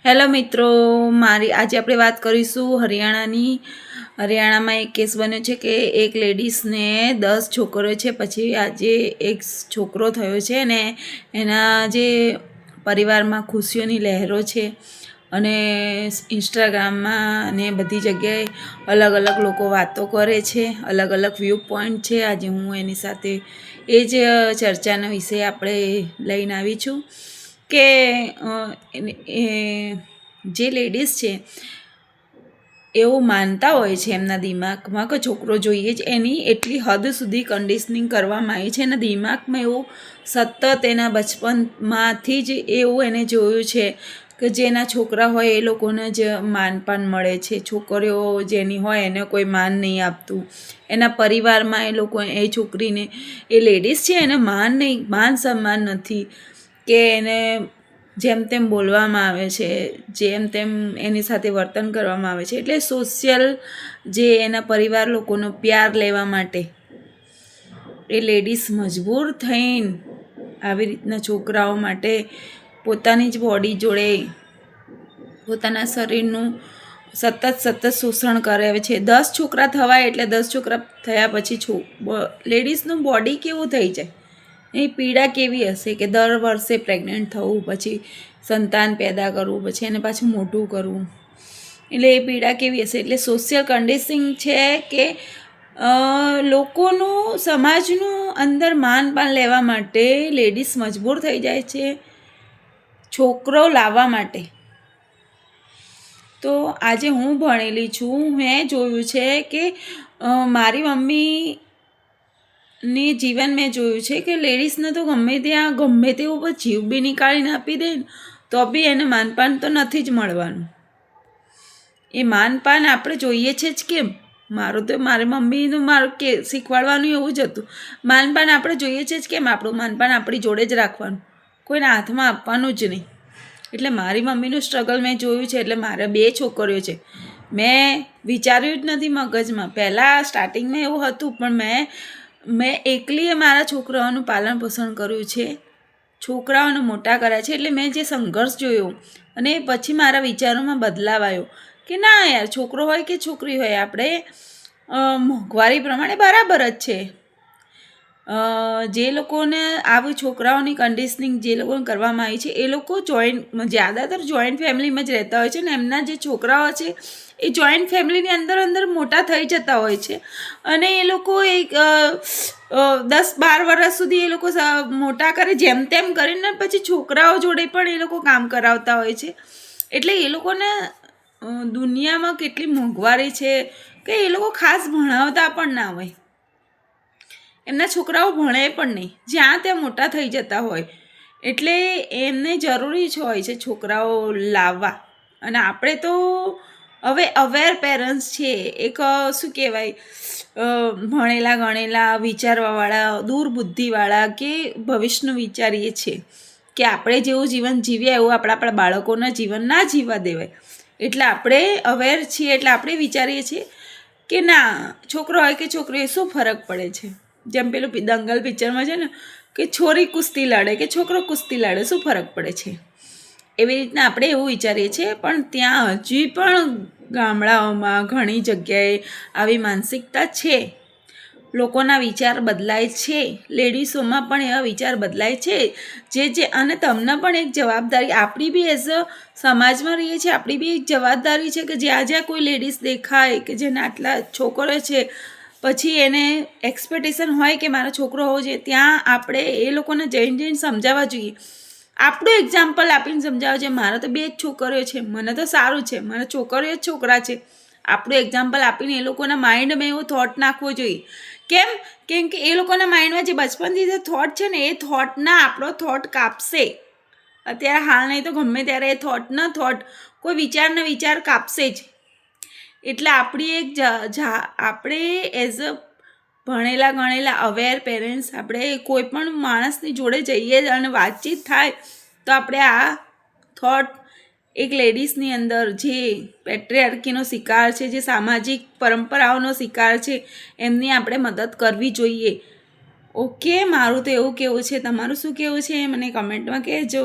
Hello મિત્રો, આજે આપણે વાત કરીશું હરિયાણાની. હરિયાણામાં એક કેસ બન્યો છે કે એક લેડીઝને 10 છોકરો છે, પછી આજે એક છોકરો થયો છે ને એના જે પરિવારમાં ખુશીઓની લહેરો છે. અને ઇન્સ્ટાગ્રામમાં ને બધી જગ્યાએ અલગ અલગ લોકો વાતો કરે છે, અલગ અલગ વ્યૂ પોઈન્ટ છે. આજે હું એની સાથે એ જ ચર્ચાના વિશે આપણે લઈને આવી છું કે જે લેડીઝ છે એવું માનતા હોય છે એમના દિમાગમાં કે છોકરો જોઈએ જ, એની એટલી હદ સુધી કન્ડિશનિંગ કરવામાં આવી છે એના દિમાગમાં. એવું સતત એના બચપનમાંથી જ એવું એને જોયું છે કે જેના છોકરા હોય એ લોકોને જ માનપાન મળે છે, છોકરીઓ જેની હોય એને કોઈ માન નહીં આપતું. એના પરિવારમાં એ લોકો એ છોકરીને, એ લેડીઝ છે એને માન સન્માન નથી, કે એને જેમ તેમ બોલવામાં આવે છે, જેમ તેમ એની સાથે વર્તન કરવામાં આવે છે. એટલે સોશિયલ જે એના પરિવાર લોકોનો પ્યાર લેવા માટે એ લેડીઝ મજબૂર થઈને આવી રીતના છોકરાઓ માટે પોતાની જ બોડી જોડે પોતાના શરીરનું સતત શોષણ કરે છે. 10 છોકરા થવાય એટલે 10 છોકરા થયા પછી લેડીઝનું બોડી કેવું થઈ જાય, એ પીડા કેવી હશે કે દર વર્ષે પ્રેગ્નન્ટ થવું, પછી સંતાન પેદા કરવું, પછી એને પાછું મોટું કરવું, એટલે એ પીડા કેવી હશે. એટલે સોશિયલ કન્ડિશનિંગ છે કે લોકોનું, સમાજનું અંદર માનપાન લેવા માટે લેડીઝ મજબૂર થઈ જાય છે છોકરો લાવવા માટે. તો આજે હું ભણેલી છું, મેં જોયું છે કે મારી મમ્મીની જીવન મેં જોયું છે કે લેડીઝને તો ગમે ત્યાં ગમે તેવું પર જીવ બી નીકાળીને આપી દે ને તો બી એને માનપાન તો નથી જ મળવાનું. એ માનપાન આપણે જોઈએ છે જ કેમ? મારી મમ્મીનું કે શીખવાડવાનું એવું જ હતું, માનપાન આપણે જોઈએ છે જ કેમ? આપણું માનપાન આપણી જોડે જ રાખવાનું, કોઈના હાથમાં આપવાનું જ નહીં. એટલે મારી મમ્મીનું સ્ટ્રગલ મેં જોયું છે. એટલે મારે 2 છોકરીઓ છે, મેં વિચાર્યું જ નથી મગજમાં. પહેલાં સ્ટાર્ટિંગમાં એવું હતું, પણ મેં એકલીએ મારા છોકરાઓનું પાલન પોષણ કર્યું છે, છોકરાઓને મોટા કર્યા છે. એટલે મેં જે સંઘર્ષ જોયો અને પછી મારા વિચારોમાં બદલાવ આવ્યો કે ના યાર, છોકરો હોય કે છોકરી હોય, આપણે મોંઘવારી પ્રમાણે બરાબર જ છે. જે લોકોને આવી છોકરાઓની કન્ડિશનિંગ જે લોકોને કરવામાં આવી છે એ લોકો જ્યાદાતર જોઈન્ટ ફેમિલીમાં જ રહેતા હોય છે ને એમના જે છોકરાઓ છે એ જોઈન્ટ ફેમિલીની અંદર મોટા થઈ જતા હોય છે. અને એ લોકો એક 10-12 વર્ષ સુધી એ લોકો મોટા કરે, જેમ તેમ કરીને પછી છોકરાઓ જોડે પણ એ લોકો કામ કરાવતા હોય છે. એટલે એ લોકોને દુનિયામાં કેટલી મોંઘવારી છે કે એ લોકો ખાસ ભણાવતા પણ ના હોય, એમના છોકરાઓ ભણે પણ નહીં, જ્યાં ત્યાં મોટા થઈ જતા હોય. એટલે એમને જરૂરી જ હોય છે છોકરાઓ લાવવા. અને આપણે તો હવે અવેર પેરેન્ટ્સ છીએ, એક શું કહેવાય, ભણેલા ગણેલા વિચારવાવાળા, દૂરબુદ્ધિવાળા, કે ભવિષ્યનું વિચારીએ છીએ કે આપણે જેવું જીવન જીવ્યા એવું આપણા બાળકોના જીવન ના જીવવા દેવાય. એટલે આપણે અવેર છીએ, એટલે આપણે વિચારીએ છીએ કે ના, છોકરો હોય કે છોકરી શું ફરક પડે છે. જેમ પેલું દંગલ પિક્ચરમાં છે ને કે છોરી કુસ્તી લડે કે છોકરો કુસ્તી લડે, શું ફરક પડે છે. એવી રીતના આપણે એવું વિચારીએ છીએ. પણ ત્યાં હજી પણ ગામડાઓમાં ઘણી જગ્યાએ આવી માનસિકતા છે, લોકોના વિચાર બદલાય છે, લેડીઝોમાં પણ એવા વિચાર બદલાય છે. અને તમને પણ એક જવાબદારી, આપણી બી એઝ અ સમાજમાં રહીએ છીએ, આપણી બી એક જવાબદારી છે કે જ્યાં કોઈ લેડીઝ દેખાય કે જેને આટલા છોકરો છે, પછી એને એક્સપેક્ટેશન હોય કે મારો છોકરો હોવો જોઈએ, ત્યાં આપણે એ લોકોને જઈને સમજાવવા જોઈએ. આપણું એક્ઝામ્પલ આપીને સમજાવવા જોઈએ. મારા તો 2 જ છોકરીઓ છે, મને તો સારું છે, મારા છોકરીઓ જ છોકરા છે. આપણું એક્ઝામ્પલ આપીને એ લોકોના માઇન્ડમાં એવો થોટ નાખવો જોઈએ. કેમ કે એ લોકોના માઇન્ડમાં જે બચપનથી જે થોટ છે ને એ થોટના આપણો થોટ કાપશે. અત્યારે હાલ નહીં તો ગમે ત્યારે એ કોઈ વિચાર કાપશે જ. એટલે આપણે એઝ અ ભણેલા ગણેલા અવેર પેરેન્ટ્સ, આપણે કોઈ પણ માણસની જોડે જઈએ અને વાતચીત થાય તો આપણે આ થોટ એક લેડીઝની અંદર જે પેટ્રિયાર્કીનો શિકાર છે, જે સામાજિક પરંપરાઓનો શિકાર છે, એમની આપણે મદદ કરવી જોઈએ. ઓકે, મારું તો એવું કહેવું છે. તમારું શું કહેવું છે મને કમેન્ટમાં કહેજો.